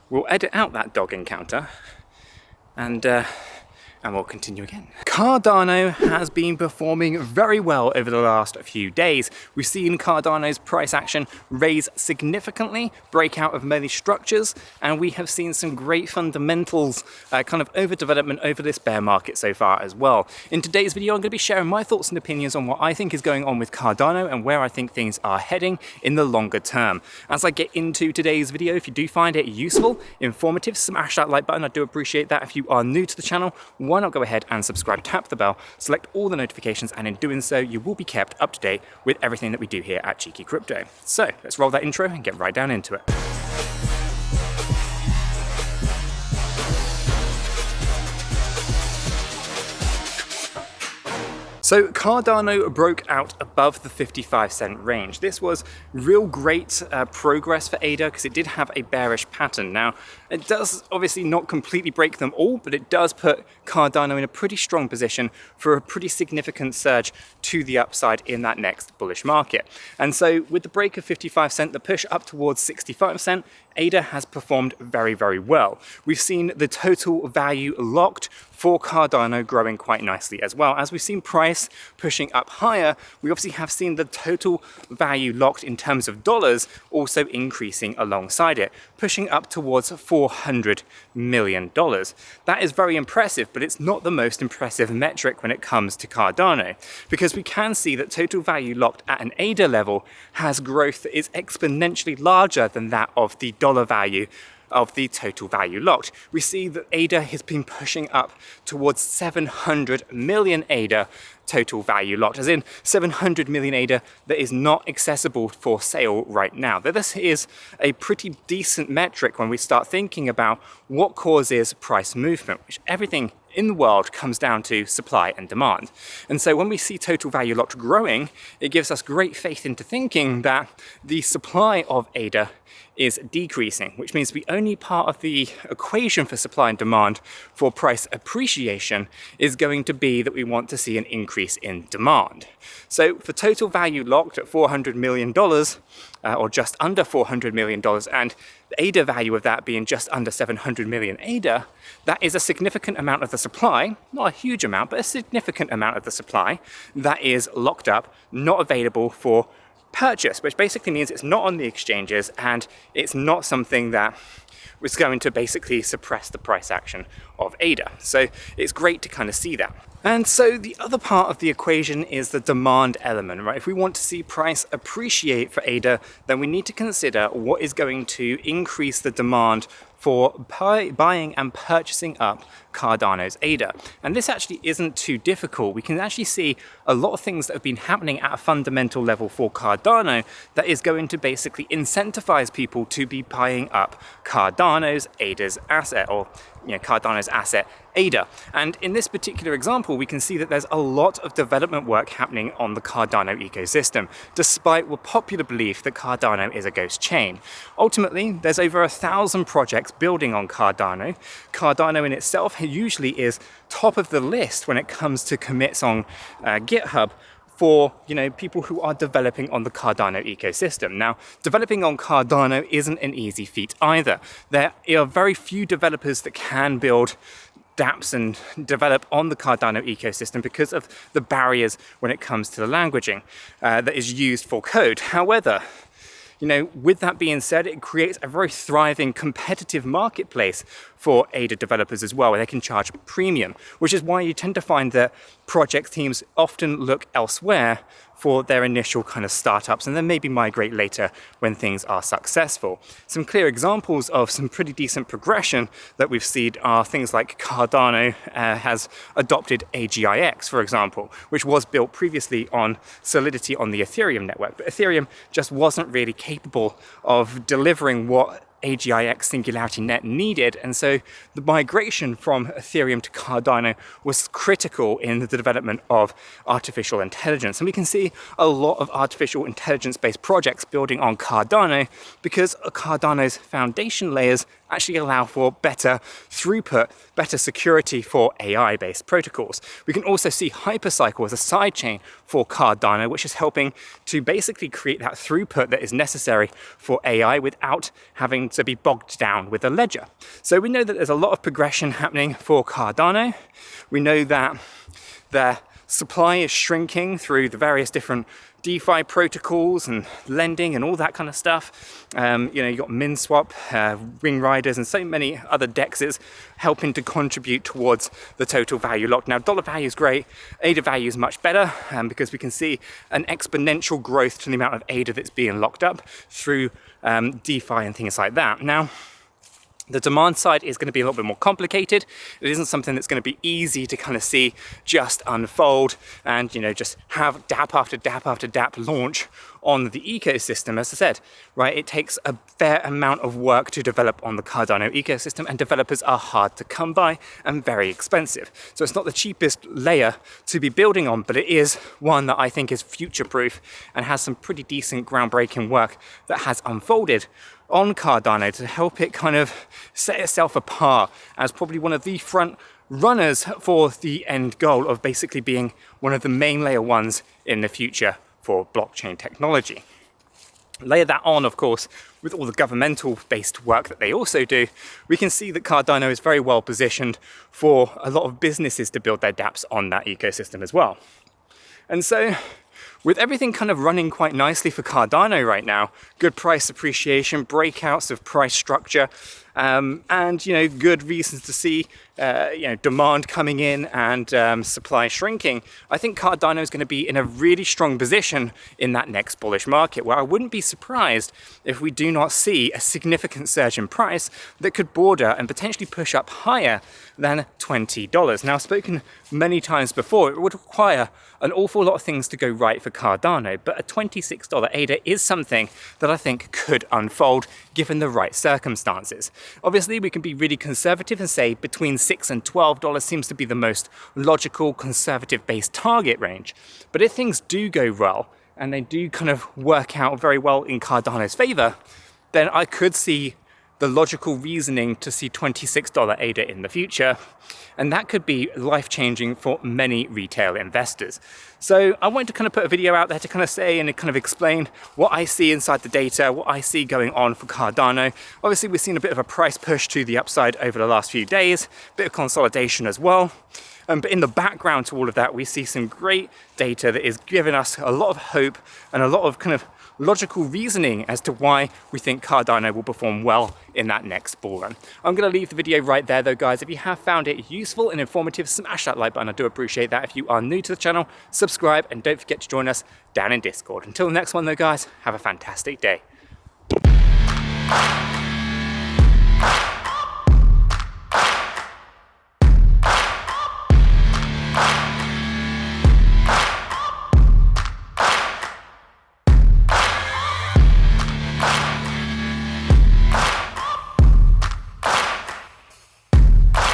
We'll edit out that dog encounter and we'll continue again. Cardano has been performing very well over the last few days. We've seen Cardano's price action raise significantly, break out of many structures, and we have seen some great fundamentals kind of overdevelopment over this bear market so far as well. In today's video, I'm going to be sharing my thoughts and opinions on what I think is going on with Cardano and where I think things are heading in the longer term. As I get into today's video, if you do find it useful, informative, smash that like button. I do appreciate that. If you are new to the channel, why not go ahead and subscribe, tap the bell, select all the notifications, and in doing so, you will be kept up to date with everything that we do here at Cheeky Crypto. So let's roll that intro and get right down into it. So Cardano broke out above the 55-cent range. This was real great progress for ADA because it did have a bearish pattern. Now, it does obviously not completely break them all, but it does put Cardano in a pretty strong position for a pretty significant surge to the upside in that next bullish market. And so with the break of 55 cent, the push up towards 65 cent, ADA has performed very, very well. We've seen the total value locked for Cardano growing quite nicely as well. As we've seen price pushing up higher, we obviously have seen the total value locked in terms of dollars also increasing alongside it, pushing up towards $400 million. That is very impressive, but it's not the most impressive metric when it comes to Cardano, because we can see that total value locked at an ADA level has growth that is exponentially larger than that of the dollar value of the total value locked. We see that ADA has been pushing up towards 700 million ADA total value locked, as in 700 million ADA that is not accessible for sale right now. This is a pretty decent metric when we start thinking about what causes price movement, which everything in the world comes down to supply and demand. And so when we see total value locked growing, it gives us great faith into thinking that the supply of ADA is decreasing, which means the only part of the equation for supply and demand for price appreciation is going to be that we want to see an increase in demand. So for total value locked at $400 million, or just under $400 million, and the ADA value of that being just under 700 million ADA, that is a significant amount of the supply, not a huge amount, but a significant amount of the supply that is locked up, not available for purchase, which basically means it's not on the exchanges and it's not something that was going to basically suppress the price action of ADA. So it's great to kind of see that. And so the other part of the equation is the demand element, right? If we want to see price appreciate for ADA, then we need to consider what is going to increase the demand for buying and purchasing up Cardano's ADA. And this actually isn't too difficult. We can actually see a lot of things that have been happening at a fundamental level for Cardano that is going to basically incentivize people to be buying up Cardano's ADA's asset, or Cardano's asset ADA. And in this particular example, we can see that there's a lot of development work happening on the Cardano ecosystem, despite the popular belief that Cardano is a ghost chain. Ultimately, there's over 1,000 projects building on Cardano. Cardano in itself usually is top of the list when it comes to commits on GitHub for people who are developing on the Cardano ecosystem. Now, developing on Cardano isn't an easy feat either. There are very few developers that can build dApps and develop on the Cardano ecosystem because of the barriers when it comes to the languaging that is used for code. However, with that being said, it creates a very thriving competitive marketplace for ADA developers as well, where they can charge a premium, which is why you tend to find that project teams often look elsewhere for their initial kind of startups and then maybe migrate later when things are successful. Some clear examples of some pretty decent progression that we've seen are things like Cardano has adopted AGIX, for example, which was built previously on Solidity on the Ethereum network, but Ethereum just wasn't really capable of delivering what AGIX singularity net needed, and so the migration from Ethereum to Cardano was critical in the development of artificial intelligence. And we can see a lot of artificial intelligence-based projects building on Cardano because Cardano's foundation layers actually allow for better throughput, better security for AI-based protocols. We can also see Hypercycle as a sidechain for Cardano, which is helping to basically create that throughput that is necessary for AI without having to be bogged down with a ledger. So we know that there's a lot of progression happening for Cardano. We know that their supply is shrinking through the various different DeFi protocols and lending and all that kind of stuff. You got MinSwap, Ring Riders, and so many other DEXs helping to contribute towards the total value locked. Now, dollar value is great. ADA value is much better because we can see an exponential growth to the amount of ADA that's being locked up through DeFi and things like that. Now, the demand side is going to be a little bit more complicated. It isn't something that's going to be easy to kind of see just unfold and, just have dApp after dApp after dApp launch on the ecosystem. As I said, right, it takes a fair amount of work to develop on the Cardano ecosystem, and developers are hard to come by and very expensive. So it's not the cheapest layer to be building on, but it is one that I think is future-proof and has some pretty decent groundbreaking work that has unfolded on Cardano to help it kind of set itself apart as probably one of the front runners for the end goal of basically being one of the main layer ones in the future for blockchain technology. Layer that on, of course, with all the governmental based work that they also do, we can see that Cardano is very well positioned for a lot of businesses to build their dApps on that ecosystem as well. And so, with everything kind of running quite nicely for Cardano right now, good price appreciation, breakouts of price structure, and good reasons to see demand coming in and supply shrinking, I think Cardano is going to be in a really strong position in that next bullish market, where I wouldn't be surprised if we do not see a significant surge in price that could border and potentially push up higher than $20. Now, I've spoken many times before, it would require an awful lot of things to go right for Cardano, but a $26 ADA is something that I think could unfold given the right circumstances. Obviously, we can be really conservative and say between $6 and $12 seems to be the most logical conservative-based target range. But if things do go well, and they do kind of work out very well in Cardano's favor, then I could see the logical reasoning to see $26 ADA in the future. And that could be life-changing for many retail investors. So I wanted to kind of put a video out there to kind of say and kind of explain what I see inside the data, what I see going on for Cardano. Obviously, we've seen a bit of a price push to the upside over the last few days, a bit of consolidation as well. But in the background to all of that, we see some great data that is giving us a lot of hope and a lot of kind of logical reasoning as to why we think Cardano will perform well in that next bull run. I'm going to leave the video right there though, guys. If you have found it useful and informative, smash that like button. I do appreciate that. If you are new to the channel, subscribe and don't forget to join us down in Discord. Until the next one though, guys, have a fantastic day.